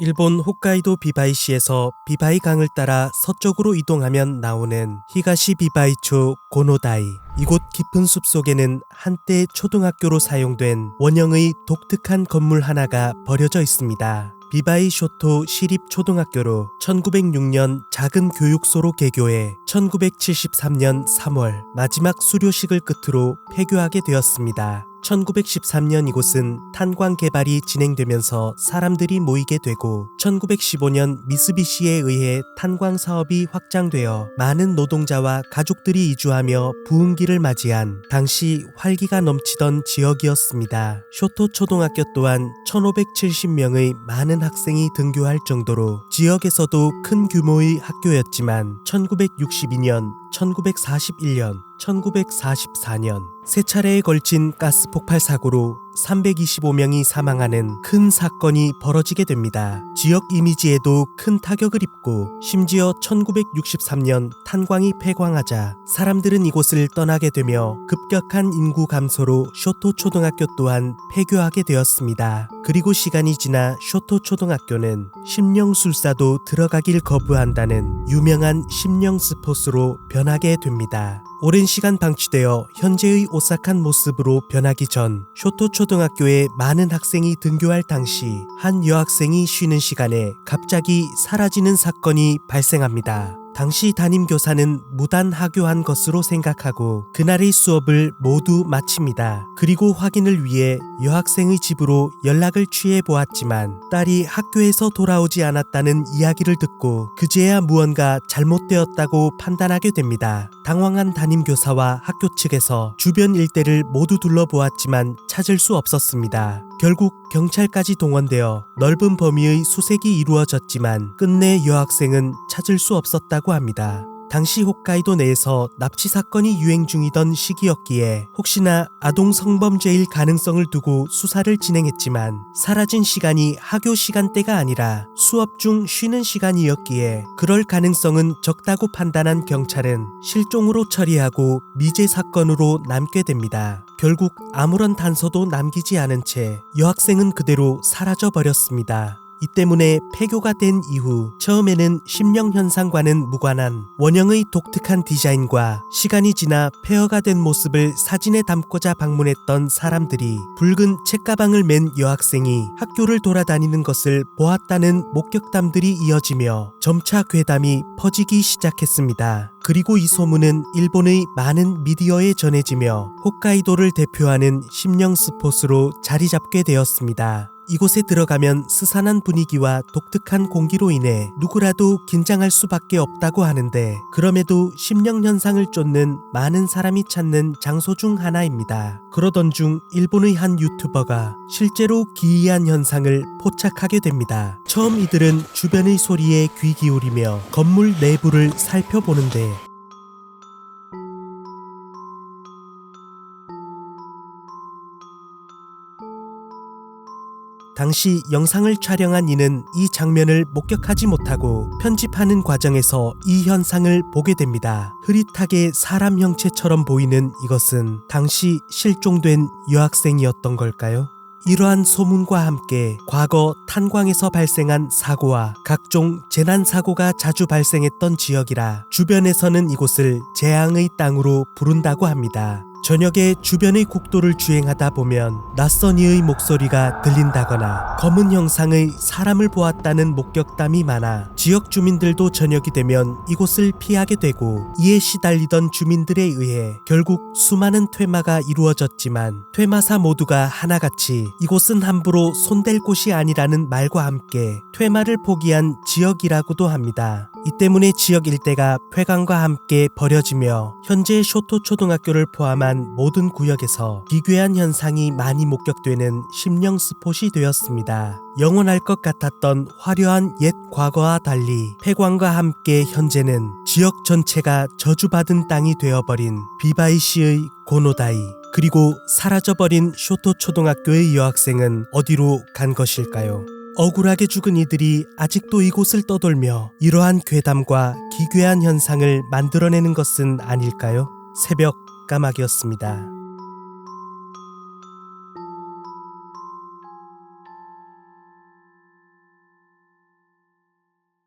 일본 홋카이도 비바이시에서 비바이 강을 따라 서쪽으로 이동하면 나오는 히가시 비바이초 고노다이. 이곳 깊은 숲속에는 한때 초등학교로 사용된 원형의 독특한 건물 하나가 버려져 있습니다. 비바이 쇼토 시립초등학교로 1906년 작은 교육소로 개교해 1973년 3월 마지막 수료식을 끝으로 폐교하게 되었습니다. 1913년 이곳은 탄광 개발이 진행되면서 사람들이 모이게 되고 1915년 미쓰비시에 의해 탄광 사업이 확장되어 많은 노동자와 가족들이 이주하며 부흥기를 맞이한 당시 활기가 넘치던 지역이었습니다. 쇼토 초등학교 또한 1570명의 많은 학생이 등교할 정도로 지역에서도 큰 규모의 학교였지만 1962년, 1941년, 1944년 세 차례에 걸친 가스 폭발 사고로 325명이 사망하는 큰 사건이 벌어지게 됩니다. 지역 이미지에도 큰 타격을 입고 심지어 1963년 탄광이 폐광하자 사람들은 이곳을 떠나게 되며 급격한 인구 감소로 쇼토 초등학교 또한 폐교하게 되었습니다. 그리고 시간이 지나 쇼토 초등학교는 심령술사도 들어가길 거부한다는 유명한 심령스폿으로 변하게 됩니다. 오랜 시간 방치되어 현재의 오싹한 모습으로 변하기 전 쇼토 초등학교에 많은 학생이 등교할 당시 한 여학생이 쉬는 시간에 갑자기 사라지는 사건이 발생합니다. 당시 담임교사는 무단 하교한 것으로 생각하고 그날의 수업을 모두 마칩니다. 그리고 확인을 위해 여학생의 집으로 연락을 취해 보았지만 딸이 학교에서 돌아오지 않았다는 이야기를 듣고 그제야 무언가 잘못되었다고 판단하게 됩니다. 당황한 담임교사와 학교 측에서 주변 일대를 모두 둘러보았지만 찾을 수 없었습니다. 결국 경찰까지 동원되어 넓은 범위의 수색이 이루어졌지만 끝내 여학생은 찾을 수 없었다고 합니다. 당시 홋카이도 내에서 납치 사건이 유행 중이던 시기였기에 혹시나 아동 성범죄일 가능성을 두고 수사를 진행했지만 사라진 시간이 학교 시간대가 아니라 수업 중 쉬는 시간이었기에 그럴 가능성은 적다고 판단한 경찰은 실종으로 처리하고 미제 사건으로 남게 됩니다. 결국 아무런 단서도 남기지 않은 채 여학생은 그대로 사라져 버렸습니다. 이 때문에 폐교가 된 이후 처음에는 심령현상과는 무관한 원형의 독특한 디자인과 시간이 지나 폐허가 된 모습을 사진에 담고자 방문했던 사람들이 붉은 책가방을 맨 여학생이 학교를 돌아다니는 것을 보았다는 목격담들이 이어지며 점차 괴담이 퍼지기 시작했습니다. 그리고 이 소문은 일본의 많은 미디어에 전해지며 홋카이도를 대표하는 심령스폿으로 자리잡게 되었습니다. 이곳에 들어가면 스산한 분위기와 독특한 공기로 인해 누구라도 긴장할 수밖에 없다고 하는데 그럼에도 심령현상을 쫓는 많은 사람이 찾는 장소 중 하나입니다. 그러던 중 일본의 한 유튜버가 실제로 기이한 현상을 포착하게 됩니다. 처음 이들은 주변의 소리에 귀 기울이며 건물 내부를 살펴보는데 당시 영상을 촬영한 이는 이 장면을 목격하지 못하고 편집하는 과정에서 이 현상을 보게 됩니다. 흐릿하게 사람 형체처럼 보이는 이것은 당시 실종된 여학생이었던 걸까요? 이러한 소문과 함께 과거 탄광에서 발생한 사고와 각종 재난사고가 자주 발생했던 지역이라 주변에서는 이곳을 재앙의 땅으로 부른다고 합니다. 저녁에 주변의 국도를 주행하다 보면 낯선 이의 목소리가 들린다거나 검은 형상의 사람을 보았다는 목격담이 많아 지역 주민들도 저녁이 되면 이곳을 피하게 되고 이에 시달리던 주민들에 의해 결국 수많은 퇴마가 이루어졌지만 퇴마사 모두가 하나같이 이곳은 함부로 손댈 곳이 아니라는 말과 함께 퇴마를 포기한 지역이라고도 합니다. 이 때문에 지역 일대가 폐광과 함께 버려지며 현재 쇼토 초등학교를 포함한 모든 구역에서 기괴한 현상이 많이 목격되는 심령스폿이 되었습니다. 영원할 것 같았던 화려한 옛 과거와 달리 폐광과 함께 현재는 지역 전체가 저주받은 땅이 되어버린 비바이시의 고노다이, 그리고 사라져버린 쇼토 초등학교의 여학생은 어디로 간 것일까요? 억울하게 죽은 이들이 아직도 이곳을 떠돌며 이러한 괴담과 기괴한 현상을 만들어내는 것은 아닐까요? 새벽 까마귀였습니다.